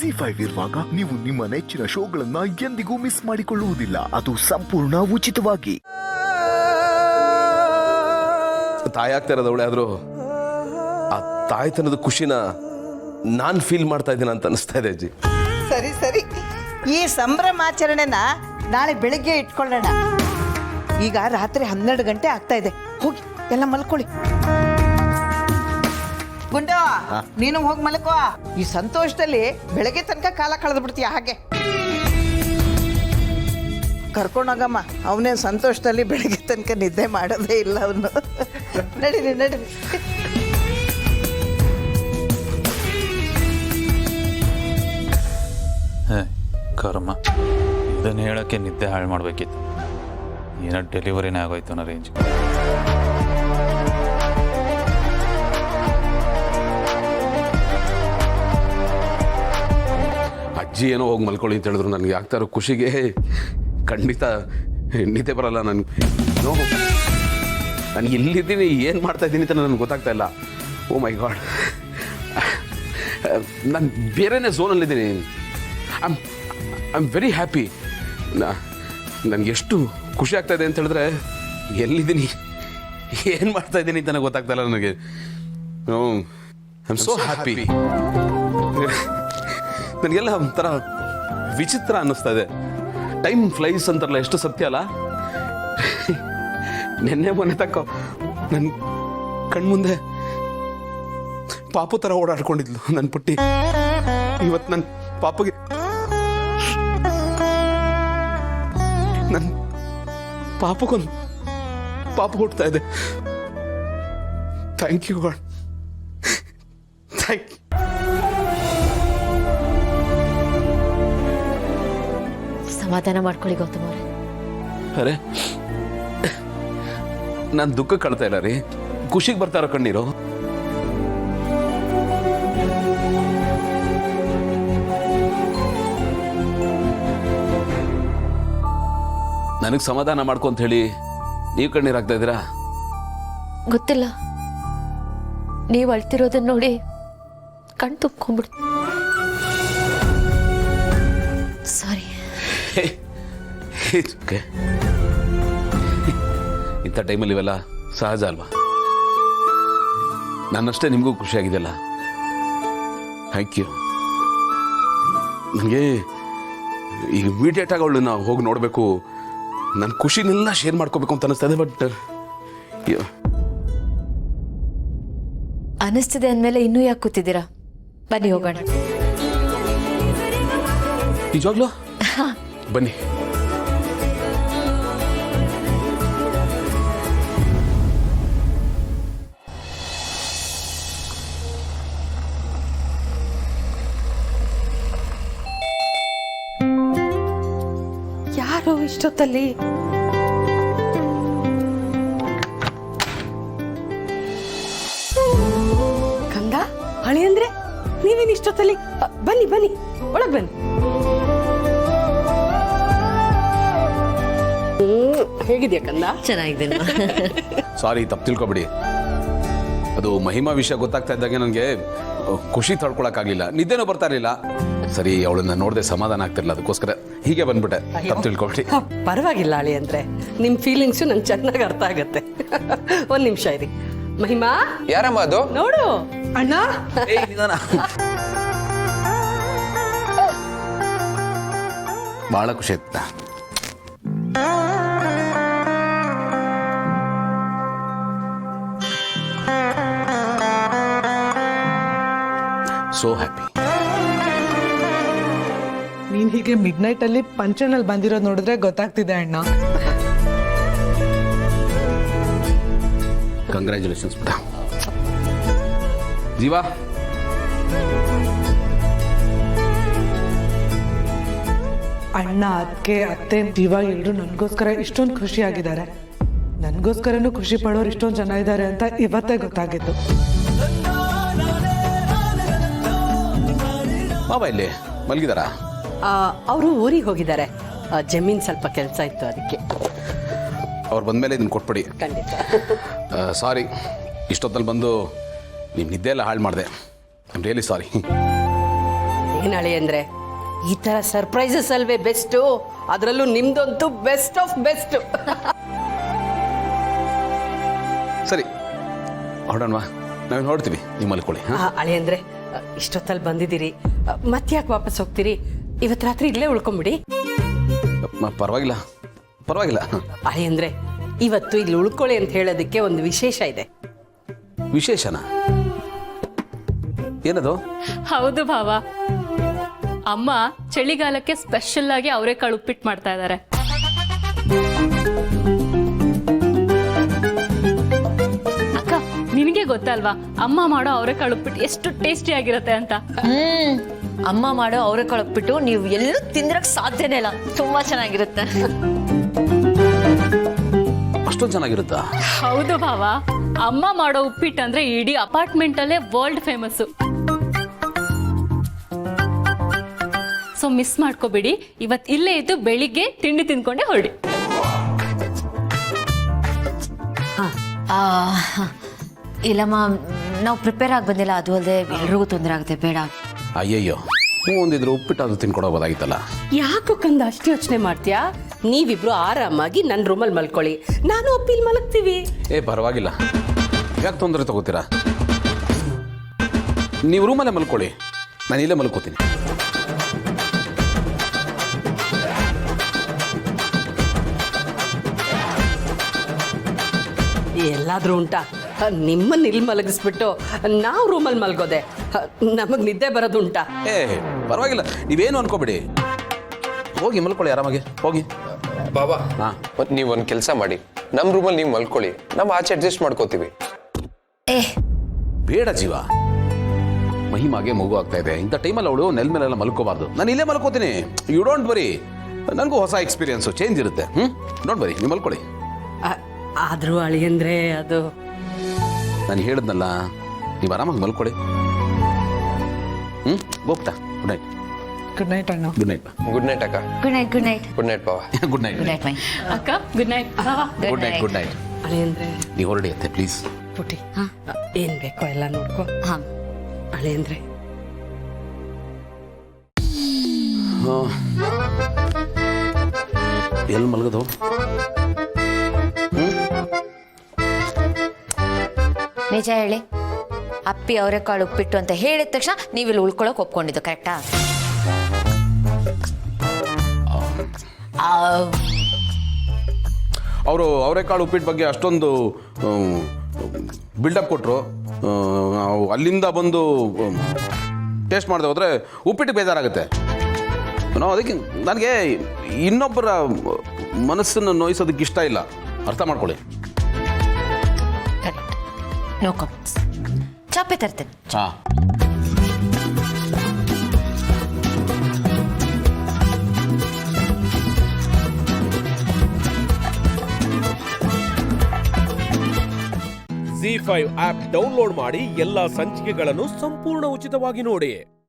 ZEE5 ಇರುವಾಗ ನೀವು ನಿಮ್ಮ ನೆಚ್ಚಿನ ಶೋಗಳನ್ನ ಎಂದಿಗೂ ಮಿಸ್ ಮಾಡಿಕೊಳ್ಳುವುದಿಲ್ಲ. ಅದು ಸಂಪೂರ್ಣ ಉಚಿತವಾಗಿ. ತಾಯಿ ಆಗ್ತಾ ಇರೋದವಳೆ ಆದ್ರೂ ಆ ತಾಯ್ತನದ ಖುಷಿನ ನಾನು ಫೀಲ್ ಮಾಡ್ತಾ ಇದ್ದೀನಿ ಅಂತ ಅನಿಸ್ತಾ ಇದೆ ಅಜ್ಜಿ. ಸರಿ ಸರಿ, ಈ ಸಂಭ್ರಮಾಚರಣೆನ ನಾಳೆ ಬೆಳಿಗ್ಗೆ ಇಟ್ಕೊಳ್ಳೋಣ. ಈಗ ರಾತ್ರಿ 12 ಗಂಟೆ ಆಗ್ತಾ ಇದೆ. ಹೋಗಿ ಎಲ್ಲ ಮಲ್ಕೊಳ್ಳಿ. ಗುಂಡು, ನೀನು ಹೋಗಿ ಮಲ್ಕೋ. ಈ ಸಂತೋಷದಲ್ಲಿ ಬೆಳಗ್ಗೆ ತನಕ ಕಾಲ ಕಳೆದು ಬಿಡ್ತೀಯ. ಹಾಗೆ ಕರ್ಕೊಂಡೋಗಮ್ಮ. ಅವನೇ ಸಂತೋಷದಲ್ಲಿ ಬೆಳಗ್ಗೆ ತನಕ ನಿದ್ದೆ ಮಾಡೋದೇ ಇಲ್ಲ ಅವನು. ನಡೀರಿ ನಡೀರಿ. ಕರ್ಮ, ಇದನ್ನು ಹೇಳೋಕ್ಕೆ ನಿದ್ದೆ ಹಾಳು ಮಾಡಬೇಕಿತ್ತು. ಏನೋ ಡೆಲಿವರಿನೇ ಆಗೋಯ್ತು ಅನ್ನೋ ರೇಂಜ್. ಅಜ್ಜಿ ಏನೋ ಹೋಗಿ ಮಲ್ಕೊಳ್ಳಿ ಅಂತ ಹೇಳಿದ್ರು ನನಗೆ ಆಗ್ತಾ ಇರೋ ಖುಷಿಗೆ ಖಂಡಿತ ನಿದ್ದೆ ಬರಲ್ಲ. ನಾನು ಎಲ್ಲಿದ್ದೀನಿ, ಏನು ಮಾಡ್ತಾ ಇದ್ದೀನಿ ಅಂತ ನನಗೆ ಗೊತ್ತಾಗ್ತಾ ಇಲ್ಲ. ಓ ಮೈ ಗಾಡ್, ನಾನು ಬೇರೆನೇ ಝೋನಲ್ಲಿದ್ದೀನಿ. I am very happy. ನನಗೆ ಎಷ್ಟು ಖುಷಿ ಆಗ್ತಾ ಇದೆ ಅಂತ ಹೇಳಿದ್ರೆ ಎಲ್ಲಿದ್ದೀನಿ, ಏನು ಮಾಡ್ತಾ ಇದ್ದೀನಿ ಅಂತ ನನಗೆ ಗೊತ್ತಾಗ್ತಾ ಇಲ್ಲ ನನಗೆ. I am so happy. ನನಗೆಲ್ಲ ಒಂಥರ ವಿಚಿತ್ರ ಅನ್ನಿಸ್ತಾ ಇದೆ. ಟೈಮ್ ಫ್ಲೈಸ್ ಅಂತಾರಲ್ಲ, ಎಷ್ಟು ಸತ್ಯ ಅಲ್ಲ. ನೆನ್ನೆ ಮೊನ್ನೆ ತಕ್ಕ ನನ್ನ ಕಣ್ಮುಂದೆ ಪಾಪು ಥರ ಓಡಾಡ್ಕೊಂಡಿದ್ಲು ನನ್ನ ಪುಟ್ಟಿ. ಇವತ್ತು ನನ್ನ ಪಾಪಗೆ ನನ್ನ ಪಾಪಗೊಂದು ಪಾಪ ಹುಡ್ತಾ ಇದೆ. Thank you god, thank you. ಸಮಾಧಾನ ಮಾಡ್ಕೊಳ್ಳಿ ಗೌತಮ್ ಅವರೇ. ಅರೆ, ನಾನು ದುಃಖ ಕಳ್ತಾ ಇಲ್ಲ ರೀ, ಖುಷಿಗೆ ಬರ್ತಾ ಇರೋ ಕಣ್ಣೀರು. ನನಗೆ ಸಮಾಧಾನ ಮಾಡ್ಕೊಂತ ಹೇಳಿ ನೀವು ಕಣ್ಣೀರು ಹಾಕ್ತಾ ಇದ್ದೀರಾ? ಗೊತ್ತಿಲ್ಲ, ನೀವು ಅಳ್ತಿರೋದನ್ನ ನೋಡಿ ಕಣ್ ತುಂಬ್ಕೊಂಡ್ಬಿಡ್ತು. ಸಾರಿ. ಇಂಥ ಟೈಮಲ್ಲಿ ಇವೆಲ್ಲ ಸಹಜ ಅಲ್ವಾ? ನನ್ನಷ್ಟೇ ನಿಮಗೂ ಖುಷಿಯಾಗಿದೆಯಲ್ಲ. Thank you. ನನಗೆ ಈಗ ಇಮಿಡಿಯೇಟ್ ಆಗಿ ಅವಳು ನಾವು ಹೋಗಿ ನೋಡಬೇಕು, ನನ್ನ ಖುಷಿನೆಲ್ಲ ಶೇರ್ ಮಾಡ್ಕೋಬೇಕು ಅಂತ ಅನಿಸ್ತಾ ಇದೆ. ಬಟ್ ಅನಿಸ್ತಿದೆ ಅಂದಮೇಲೆ ಇನ್ನೂ ಯಾಕೆ ಕೂತಿದ್ದೀರಾ? ಬನ್ನಿ ಹೋಗೋಣ. ನಿಜವಾಗ್ಲೂ ಬನ್ನಿ. ಯಾರು ಇಷ್ಟೊತ್ತಲ್ಲಿ? ಕಂದ, ಹಳಿ ಅಂದ್ರೆ ನೀವೇನು ಇಷ್ಟೊತ್ತಲ್ಲಿ? ಬನ್ನಿ ಬನ್ನಿ, ಒಳಗ್ ಬನ್ನಿ. ಹೇಗಿದೆಯಾ ಕಂದ? ಚೆನ್ನಾಗಿದೆ. ಸಾರಿ, ತಪ್ಪು ತಿಳ್ಕೊಬಿಡಿ. ಅದು ಮಹಿಮಾ ವಿಷಯ ಗೊತ್ತಾಗ್ತಾ ಇದ್ದಾಗ ನನಗೆ ಖುಷಿ ತಡ್ಕೊಳಕ್ಕಾಗಲಿಲ್ಲ, ನಿದ್ದೆನೂ ಬರ್ತಾ ಇರಲಿಲ್ಲ. ಸರಿ, ಅವಳನ್ನ ನೋಡದೆ ಸಮಾಧಾನ ಆಗ್ತಿರಲಿಲ್ಲ, ಅದಕ್ಕೋಸ್ಕರ ಹೀಗೆ ಬಂದ್ಬಿಟ್ಟೆ. ತಪ್ಪು ತಿಳ್ಕೊಬಿಡಿ. ಪರವಾಗಿಲ್ಲ ಅಳಿ ಅಂದ್ರೆ ನಿಮ್ ಫೀಲಿಂಗ್ಸು ನಂಗೆ ಚೆನ್ನಾಗಿ ಅರ್ಥ ಆಗತ್ತೆ. ಒಂದ್ ನಿಮಿಷ ಇರಿ. ಮಹಿಮಾ, ಯಾರಮ್ಮ ಅದು? ನೋಡು ಅಣ್ಣ. ಬಹಳ ಖುಷಿ ಆಯ್ತಾ? So happy. ನೀನ್ ಹೀಗೆ ಮಿಡ್ ನೈಟ್ ಅಲ್ಲಿ ಪಂಚನಲ್ಲಿ ಬಂದಿರೋದು ನೋಡಿದ್ರೆ ಗೊತ್ತಾಗ್ತಿದೆ ಅಣ್ಣ. ಕಂಗ್ರ್ಯಾಚುಲೇಷನ್ಸ್ ಬಿಡ ಜೀವಾ. ಅಣ್ಣ, ಅದಕ್ಕೆ ಅತ್ತೆ, ಜೀವ ಎಲ್ರು ನನಗೋಸ್ಕರ ಇಷ್ಟೊಂದು ಖುಷಿಯಾಗಿದ್ದಾರೆ. ನನಗೋಸ್ಕರನೂ ಖುಷಿ ಪಡೋರು ಇಷ್ಟೊಂದು ಜನ ಇದ್ದಾರೆ ಅಂತ ಇವತ್ತೇ ಗೊತ್ತಾಗಿತ್ತು. ಬಾಬಾ ಇಲ್ಲಿ ಮಲಗಿದಾರಾ? ಅವರು ಊರಿಗೆ ಹೋಗಿದ್ದಾರೆ. ಜಮೀನ್ ಸ್ವಲ್ಪ ಕೆಲಸ ಇತ್ತು, ಅದಕ್ಕೆ. ಅವ್ರು ಬಂದಮೇಲೆ ಇದನ್ನು ಕೊಟ್ಬಿಡಿ. ಖಂಡಿತ. ಸಾರಿ, ಇಷ್ಟೊತ್ತಲ್ಲಿ ಬಂದು ನಿಮ್ಮ ನಿದ್ದೆ ಎಲ್ಲ ಹಾಳು ಮಾಡಿದೆ. I am really sorry. ಏನಾಳೆ ಅಂದರೆ ಈ ಥರ ಸರ್ಪ್ರೈಸಸ್ ಅಲ್ವೇ ಬೆಸ್ಟು, ಅದರಲ್ಲೂ ನಿಮ್ದಂತೂ ಬೆಸ್ಟ್ ಆಫ್ ಬೆಸ್ಟ್. ಸರಿ ಹೊರಡೋಣವಾ? ನಾವು ಹೊರಡ್ತೀವಿ, ನೀವು ಮಲ್ಕೊಳ್ಳಿ. ಅಳೆ ಅಂದರೆ ಇಷ್ಟೊತ್ತಲ್ಲಿ ಬಂದಿದ್ದೀರಿ, ಮತ್ತೆ ಯಾಕೆ ವಾಪಸ್ ಹೋಗ್ತೀರಿ? ಇವತ್ತು ರಾತ್ರಿ ಇಲ್ಲೇ ಉಳ್ಕೊಂಬಿಡಿ. ಪರವಾಗಿಲ್ಲ ಪರವಾಗಿಲ್ಲ. ಅಳೆ ಅಂದರೆ ಇವತ್ತು ಇಲ್ಲಿ ಉಳ್ಕೊಳ್ಳಿ ಅಂತ ಹೇಳೋದಕ್ಕೆ ಒಂದು ವಿಶೇಷ ಇದೆ. ವಿಶೇಷನ? ಏನದು? ಹೌದು ಭಾವ, ಅಮ್ಮ ಚಳಿಗಾಲಕ್ಕೆ ಸ್ಪೆಷಲ್ ಆಗಿ ಅವರೆಕಾಳು ಉಪ್ಪಿಟ್ಟು ಮಾಡ್ತಾ ಇದ್ದಾರೆ. ಅಕ್ಕ, ನಿನಗೆ ಗೊತ್ತಲ್ವಾ ಅಮ್ಮ ಮಾಡೋ ಅವರೆಕಾಳು ಉಪ್ಪಿಟ್ಟು ಎಷ್ಟು ಟೇಸ್ಟಿ ಆಗಿರುತ್ತೆ ಅಂತ? ಅಮ್ಮ ಮಾಡೋ ಅವರೆಕಾಳು ಉಪ್ಪಿಟ್ಟು ನೀವು ಎಲ್ಲೂ ತಿಂದ್ರಕ್ ಸಾಧ್ಯನೇ ಇಲ್ಲ, ತುಂಬಾ ಚೆನ್ನಾಗಿರುತ್ತೆ. ಅಷ್ಟೊಂದು ಚೆನ್ನಾಗಿರುತ್ತಾ? ಹೌದು ಭಾವ, ಅಮ್ಮ ಮಾಡೋ ಉಪ್ಪಿಟ್ಟು ಅಂದ್ರೆ ಇಡೀ ಅಪಾರ್ಟ್ಮೆಂಟ್ ಅಲ್ಲೇ ವರ್ಲ್ಡ್ ಫೇಮಸ್. ಸೊ ಮಿಸ್ ಮಾಡ್ಕೋಬೇಡಿ, ಇವತ್ತು ಇಲ್ಲೇ ಇದ್ದು ಬೆಳಿಗ್ಗೆ ತಿಂಡಿ ತಿನ್ಕೊಂಡೆ ಹೊರಡಿ. ಇಲ್ಲಮ್ಮ, ನಾವು ಪ್ರಿಪೇರ್ ಆಗಿ ಬಂದಿಲ್ಲ, ಅದು ಅಲ್ಲದೆ ಎಲ್ರಿಗೂ ತೊಂದರೆ ಆಗುತ್ತೆ, ಬೇಡ. ಅಯ್ಯಯ್ಯೋ, ಒಂದಿದ್ರು ಉಪ್ಪಿಟ್ಟು ಅದು ತಿನ್ಕೊಡೋಬೋದಾಗಿತ್ತಲ್ಲ. ಯಾಕೋ ಕಂದ ಅಷ್ಟು ಯೋಚನೆ ಮಾಡ್ತೀಯಾ? ನೀವಿಬ್ರು ಆರಾಮಾಗಿ ನನ್ನ ರೂಮಲ್ಲಿ ಮಲ್ಕೊಳ್ಳಿ, ನಾನು ಒಪ್ಪಿಲ್ ಮಲಗ್ತೀವಿ. ಪರವಾಗಿಲ್ಲ, ಯಾಕೆ ತೊಂದರೆ ತಗೋತೀರಾ? ನೀವು ರೂಮಲ್ಲೇ ಮಲ್ಕೊಳ್ಳಿ, ನಾನು ಇಲ್ಲೇ ಮಲ್ಕೋತೀನಿ. ಎಲ್ಲಾದ್ರೂ ಉಂಟಾ? ನಿಮ್ಮನ್ನ ಇಲ್ಲಿ ಮಲಗಿಸ್ಬಿಟ್ಟು ನಾವು ರೂಮಲ್ಲಿ ಮಲ್ಗೋದೆ, ನಮಗೆ ನಿದ್ದೆ ಬರೋದುಂಟಾ? ಪರವಾಗಿಲ್ಲ, ನೀವೇನು ಅನ್ಕೋಬೇಡಿ, ಹೋಗಿ ಮಲ್ಕೊಳ್ಳಿ ಆರಾಮಾಗಿ, ಹೋಗಿ. ಬಾಬಾ, ಹಾಂ, ನೀವು ಒಂದು ಕೆಲಸ ಮಾಡಿ, ನಮ್ಮ ರೂಮಲ್ಲಿ ನೀವು ಮಲ್ಕೊಳ್ಳಿ, ನಾವು ಆಚೆ ಅಡ್ಜಸ್ಟ್ ಮಾಡ್ಕೋತೀವಿ. ಬೇಡ ಜೀವ, ಮಹಿಮಾಗೆ ಮಗು ಆಗ್ತಾ ಇದೆ, ಇಂಥ ಟೈಮಲ್ಲಿ ಅವಳು ನೆಲ ಮೇಲೆಲ್ಲ ಮಲ್ಕೋಬಾರ್ದು. ನಾನು ಇಲ್ಲೇ ಮಲ್ಕೋತೀನಿ, ಯು ಡೋಂಟ್ ಬರಿ. ನನಗೂ ಹೊಸ ಎಕ್ಸ್ಪೀರಿಯನ್ಸು, ಚೇಂಜ್ ಇರುತ್ತೆ. ಡೋಂಟ್ ಬರಿ, ನೀವು ಮಲ್ಕೊಳ್ಳಿ. ಆದರೂ ಅಳಿಯಂದ್ರೆ ಅದು ನಾನು ಹೇಳಿದ್ನಲ್ಲ, ನೀವು ಆರಾಮಾಗಿ ಮಲ್ಕೊಳ್ಳಿ. ಹೋಗ್ತಾ. Good night. ಗುಡ್ ನೈಟ್ ಅಣ್ಣ. Good night. ಗುಡ್ ನೈಟ್ ಅಕ್ಕ. Good night. Good night. Good night ಬಾಬಾ. Good night. Good night my. ಅಕ್ಕ good night. Good night. Good night. ಅಳಿಯಂದ್ರೆ ನೀವು ಹೊರಡಿ ಅತ್ತೆ, ಪ್ಲೀಸ್. ಪುಟಿ, ಏನ್ ಬೇಕೋ ಎಲ್ಲ ನೋಡ್ಕೊ. ಹಾಂ. ಅಳಿಯಂದ್ರೆ ಎಲ್ಲಿ ಮಲಗೋದು? ನಿಜ ಹೇಳಿ, ಅಪ್ಪಿ ಅವರೆಕಾಳು ಉಪ್ಪಿಟ್ಟು ಅಂತ ಹೇಳಿದ ತಕ್ಷಣ ನೀವಿಲ್ಲಿ ಉಳ್ಕೊಳಕ್ ಒಪ್ಕೊಂಡಿದ್ದು ಕರೆಕ್ಟಾ? ಅವರು ಅವರೆಕಾಳು ಉಪ್ಪಿಟ್ಟು ಬಗ್ಗೆ ಅಷ್ಟೊಂದು ಬಿಲ್ಡಪ್ ಕೊಟ್ಟರು, ಅಲ್ಲಿಂದ ಬಂದು ಟೇಸ್ಟ್ ಮಾಡದೆ ಹೋದರೆ ಉಪ್ಪಿಟ್ಟು ಬೇಜಾರಾಗುತ್ತೆ. ಅದಕ್ಕೆ ನನಗೆ ಇನ್ನೊಬ್ಬರ ಮನಸ್ಸನ್ನು ನೋಯಿಸೋದಕ್ಕೆ ಇಷ್ಟ ಇಲ್ಲ, ಅರ್ಥ ಮಾಡ್ಕೊಳ್ಳಿ. Correct, no comments. ಚಾಪೆ ತರ್ತೇನೆ. ಹಾಂ. ZEE5 ಆಪ್ ಡೌನ್ಲೋಡ್ ಮಾಡಿ ಎಲ್ಲಾ ಸಂಚಿಕೆಗಳನ್ನು ಸಂಪೂರ್ಣ ಉಚಿತವಾಗಿ ನೋಡಿ.